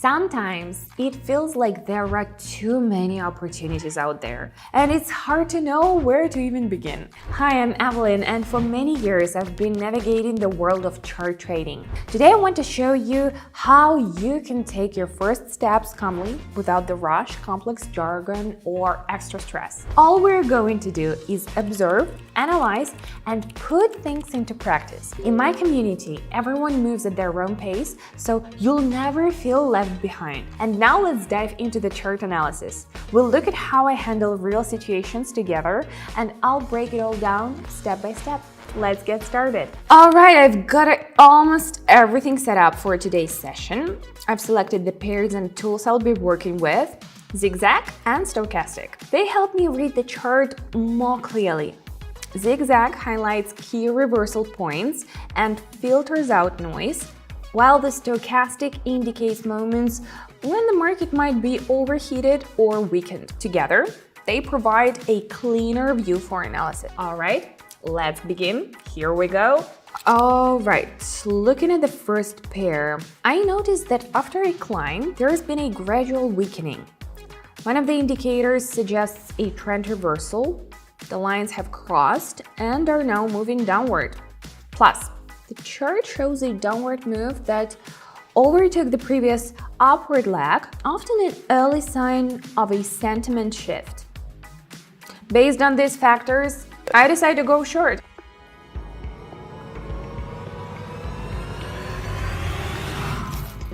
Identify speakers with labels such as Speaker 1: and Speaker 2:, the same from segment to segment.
Speaker 1: Sometimes it feels like there are too many opportunities out there, and it's hard to know where to even begin. Hi, I'm Evelyn, and for many years I've been navigating the world of chart trading. Today I want to show you how you can take your first steps calmly without the rush, complex jargon, or extra stress. All we're going to do is observe, analyze, and put things into practice. In my community, everyone moves at their own pace, so you'll never feel left behind. And now let's dive into the chart analysis. We'll look at how I handle real situations together, and I'll break it all down step by step. Let's get started. All right, I've got almost everything set up for today's session. I've selected the pairs and tools I'll be working with, Zigzag and Stochastic. They help me read the chart more clearly. Zigzag highlights key reversal points and filters out noise, while the Stochastic indicates moments when the market might be overheated or weakened. Together, they provide a cleaner view for analysis. All right, let's begin. Here we go. All right, looking at the first pair, I noticed that after a climb, there has been a gradual weakening. One of the indicators suggests a trend reversal. The lines have crossed and are now moving downward. Plus, the chart shows a downward move that overtook the previous upward leg, often an early sign of a sentiment shift. Based on these factors, I decided to go short.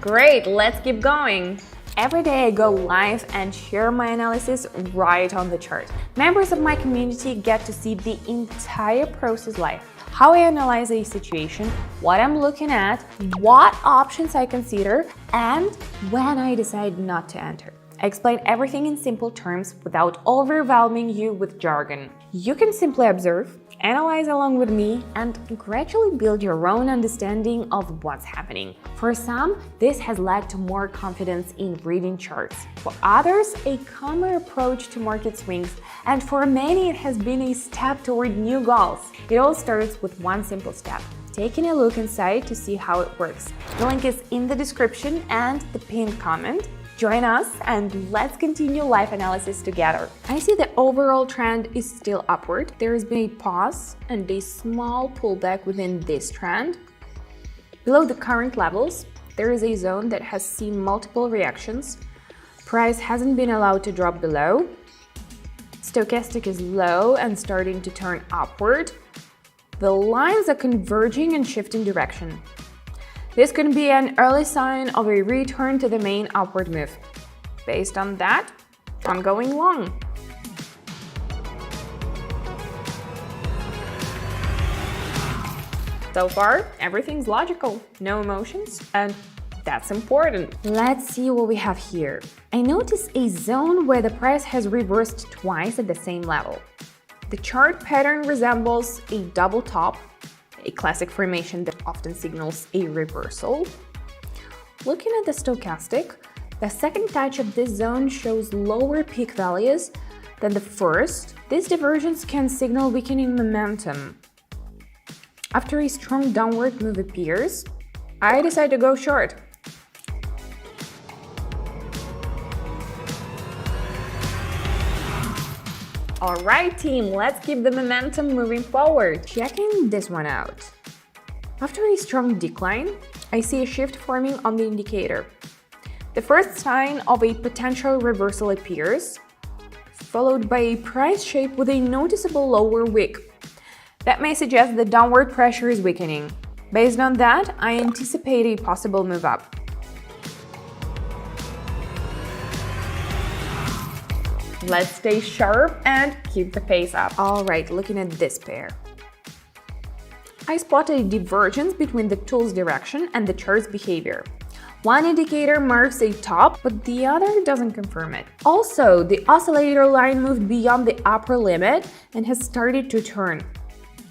Speaker 1: Great, let's keep going. Every day I go live and share my analysis right on the chart. Members of my community get to see the entire process live. How I analyze a situation, what I'm looking at, what options I consider, and when I decide not to enter. I explain everything in simple terms without overwhelming you with jargon. You can simply observe, analyze along with me, and gradually build your own understanding of what's happening. For some, this has led to more confidence in reading charts. For others, a calmer approach to market swings, and for many, it has been a step toward new goals. It all starts with one simple step: taking a look inside to see how it works. The link is in the description and the pinned comment. Join us and let's continue live analysis together. I see the overall trend is still upward. There has been a pause and a small pullback within this trend. Below the current levels, there is a zone that has seen multiple reactions. Price hasn't been allowed to drop below. Stochastic is low and starting to turn upward. The lines are converging and shifting direction. This could be an early sign of a return to the main upward move. Based on that, I'm going long. So far, everything's logical, no emotions, and that's important. Let's see what we have here. I notice a zone where the price has reversed twice at the same level. The chart pattern resembles a double top, a classic formation that often signals a reversal. Looking at the Stochastic, the second touch of this zone shows lower peak values than the first. These diversions can signal weakening momentum. After a strong downward move appears, I decide to go short. Alright team, let's keep the momentum moving forward. Checking this one out. After a strong decline, I see a shift forming on the indicator. The first sign of a potential reversal appears, followed by a price shape with a noticeable lower wick. That may suggest the downward pressure is weakening. Based on that, I anticipate a possible move up. Let's stay sharp and keep the pace up. All right, looking at this pair. I spotted a divergence between the tool's direction and the chart's behavior. One indicator marks a top, but the other doesn't confirm it. Also, the oscillator line moved beyond the upper limit and has started to turn.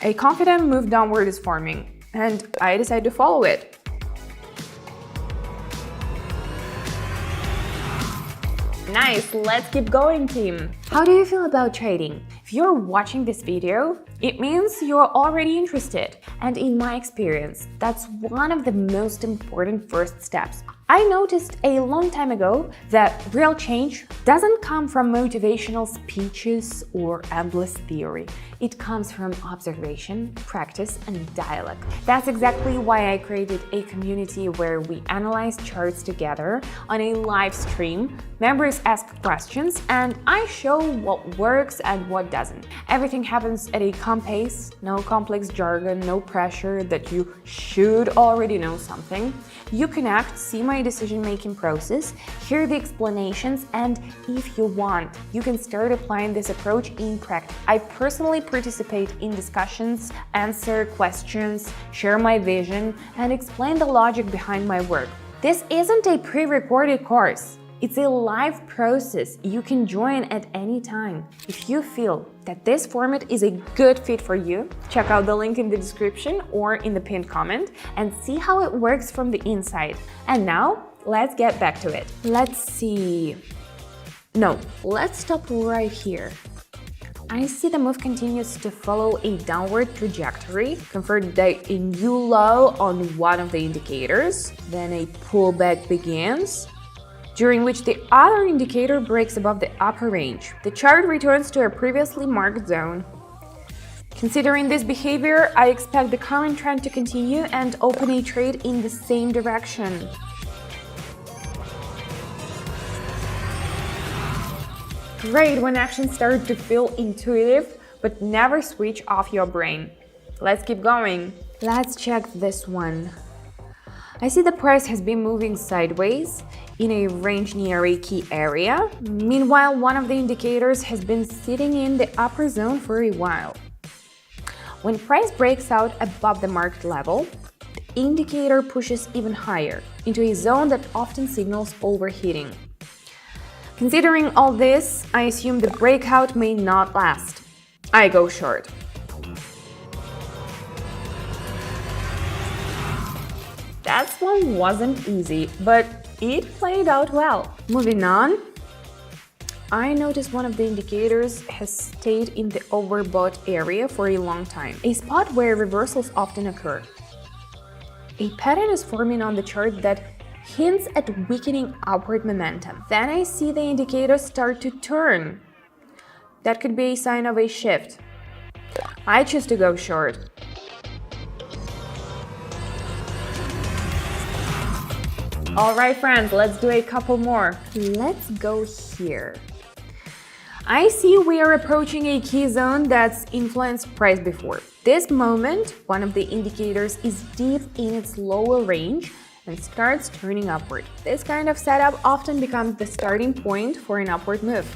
Speaker 1: A confident move downward is forming, and I decide to follow it. Nice, let's keep going, team. How do you feel about trading? If you're watching this video, it means you're already interested. And in my experience, that's one of the most important first steps. I noticed a long time ago that real change doesn't come from motivational speeches or endless theory. It comes from observation, practice, and dialogue. That's exactly why I created a community where we analyze charts together on a live stream. Members ask questions, and I show what works and what doesn't. Everything happens at a calm pace, no complex jargon, no pressure that you should already know something. You connect, see my decision-making process, hear the explanations, and if you want, you can start applying this approach in practice. I personally participate in discussions, answer questions, share my vision, and explain the logic behind my work. This isn't a pre-recorded course. It's a live process you can join at any time. If you feel that this format is a good fit for you, check out the link in the description or in the pinned comment and see how it works from the inside. And now, let's get back to it. Let's stop right here. I see the move continues to follow a downward trajectory, confirmed a new low on one of the indicators, then a pullback begins, during which the other indicator breaks above the upper range. The chart returns to a previously marked zone. Considering this behavior, I expect the current trend to continue and open a trade in the same direction. Great when actions start to feel intuitive, but never switch off your brain. Let's keep going. Let's check this one. I see the price has been moving sideways in a range near a key area. Meanwhile, one of the indicators has been sitting in the upper zone for a while. When price breaks out above the market level, the indicator pushes even higher into a zone that often signals overheating. Considering all this, I assume the breakout may not last. I go short. That one wasn't easy, but it played out well. Moving on, I noticed one of the indicators has stayed in the overbought area for a long time, a spot where reversals often occur. A pattern is forming on the chart that hints at weakening upward momentum. Then I see the indicator start to turn. That could be a sign of a shift. I choose to go short. All right, friends, let's do a couple more. Let's go here. I see we are approaching a key zone that's influenced price before. This moment, one of the indicators is deep in its lower range and starts turning upward. This kind of setup often becomes the starting point for an upward move.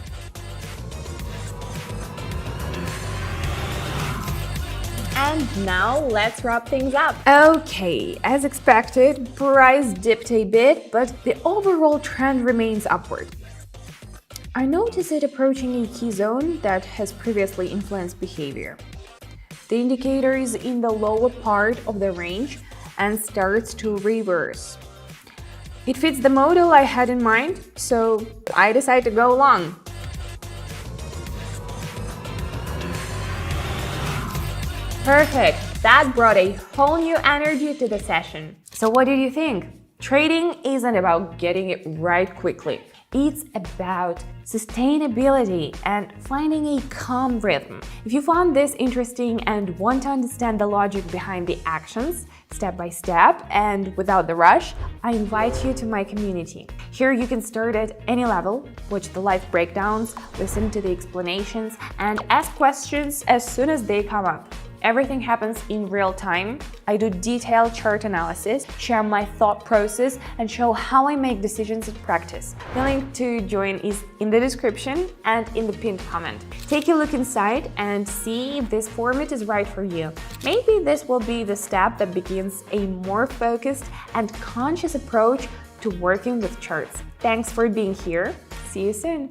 Speaker 1: And now let's wrap things up. Okay, as expected, price dipped a bit, but the overall trend remains upward. I notice it approaching a key zone that has previously influenced behavior. The indicator is in the lower part of the range and starts to reverse. It fits the model I had in mind, so I decide to go long. Perfect! That brought a whole new energy to the session. So what did you think? Trading isn't about getting it right quickly. It's about sustainability and finding a calm rhythm. If you found this interesting and want to understand the logic behind the actions, step by step and without the rush, I invite you to my community. Here you can start at any level, watch the live breakdowns, listen to the explanations, and ask questions as soon as they come up. Everything happens in real time. I do detailed chart analysis, share my thought process, and show how I make decisions in practice. The link to join is in the description and in the pinned comment. Take a look inside and see if this format is right for you. Maybe this will be the step that begins a more focused and conscious approach to working with charts. Thanks for being here. See you soon.